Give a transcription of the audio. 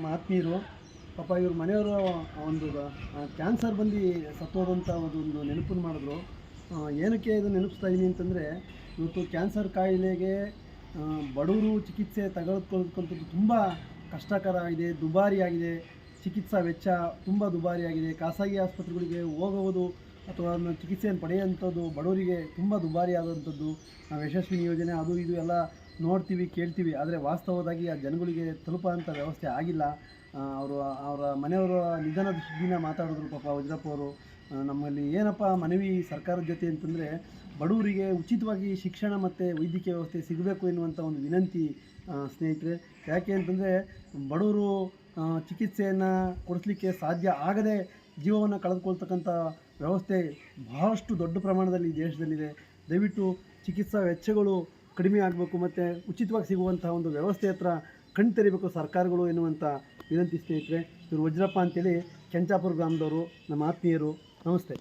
ನಮ್ಮ ಆತ್ಮೀಯರು ಪಾಪ ಇವ್ರ ಮನೆಯವರು ಒಂದು ಕ್ಯಾನ್ಸರ್ ಬಂದು ಸತ್ತೋದಂಥ ಒಂದು ನೆನಪನ್ನು ಮಾಡಿದ್ರು. ಏನಕ್ಕೆ ಇದು ನೆನಪಿಸ್ತಾ ಇದ್ದೀನಿ ಅಂತಂದರೆ, ಇವತ್ತು ಕ್ಯಾನ್ಸರ್ ಕಾಯಿಲೆಗೆ ಬಡವರು ಚಿಕಿತ್ಸೆ ತಗೊಳ್ಕೊಳ್ಳೋಕ್ಕಂಥದ್ದು ತುಂಬ ಕಷ್ಟಕರ ಆಗಿದೆ, ದುಬಾರಿಯಾಗಿದೆ. ಚಿಕಿತ್ಸಾ ವೆಚ್ಚ ತುಂಬ ದುಬಾರಿಯಾಗಿದೆ. ಖಾಸಗಿ ಆಸ್ಪತ್ರೆಗಳಿಗೆ ಹೋಗುವುದು ಅಥವಾ ಚಿಕಿತ್ಸೆಯನ್ನು ಪಡೆಯುವಂಥದ್ದು ಬಡವರಿಗೆ ತುಂಬ ದುಬಾರಿ ಆದಂಥದ್ದು. ನಾವು ಯಶಸ್ವಿನಿ ಯೋಜನೆ ಅದು ಇದು ಎಲ್ಲ ನೋಡ್ತೀವಿ, ಕೇಳ್ತೀವಿ, ಆದರೆ ವಾಸ್ತವವಾಗಿ ಆ ಜನಗಳಿಗೆ ತಲುಪೋಂಥ ವ್ಯವಸ್ಥೆ ಆಗಿಲ್ಲ. ಅವರ ಮನೆಯವರ ನಿಧನದ ಸುದ್ದಿನ ಮಾತಾಡಿದ್ರು ಪಾಪ ವಜ್ರಪ್ಪ ಅವರು. ನಮ್ಮಲ್ಲಿ ಏನಪ್ಪ ಮನವಿ ಸರ್ಕಾರದ ಜೊತೆ ಅಂತಂದರೆ, ಬಡವರಿಗೆ ಉಚಿತವಾಗಿ ಶಿಕ್ಷಣ ಮತ್ತು ವೈದ್ಯಕೀಯ ವ್ಯವಸ್ಥೆ ಸಿಗಬೇಕು ಎನ್ನುವಂಥ ಒಂದು ವಿನಂತಿ ಸ್ನೇಹಿತರೆ. ಯಾಕೆ ಅಂತಂದರೆ, ಬಡವರು ಚಿಕಿತ್ಸೆಯನ್ನು ಕೊಡಿಸ್ಲಿಕ್ಕೆ ಸಾಧ್ಯ ಆಗದೆ ಜೀವವನ್ನು ಕಳೆದುಕೊಳ್ತಕ್ಕಂಥ ವ್ಯವಸ್ಥೆ ಬಹಳಷ್ಟು ದೊಡ್ಡ ಪ್ರಮಾಣದಲ್ಲಿ ದೇಶದಲ್ಲಿದೆ. ದಯವಿಟ್ಟು ಚಿಕಿತ್ಸಾ ವೆಚ್ಚಗಳು ಕಡಿಮೆ ಆಗಬೇಕು ಮತ್ತು ಉಚಿತವಾಗಿ ಸಿಗುವಂಥ ಒಂದು ವ್ಯವಸ್ಥೆ ಹತ್ರ ಕಣ್ ತೆರಿಬೇಕು ಸರ್ಕಾರಗಳು ಎನ್ನುವಂಥ ವಿನಂತಿ ಸ್ನೇಹಿತರೆ. ಇವರು ವಜ್ರಪ್ಪ ಅಂತೇಳಿ ಕೆಂಚಾಪುರ ಗ್ರಾಮದವರು, ನಮ್ಮ ಆತ್ಮೀಯರು. ನಮಸ್ತೆ.